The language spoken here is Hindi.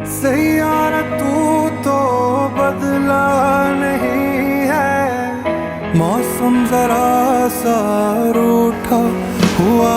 सैयारा तू तो बदला नहीं है, मौसम जरा सा रूठा हुआ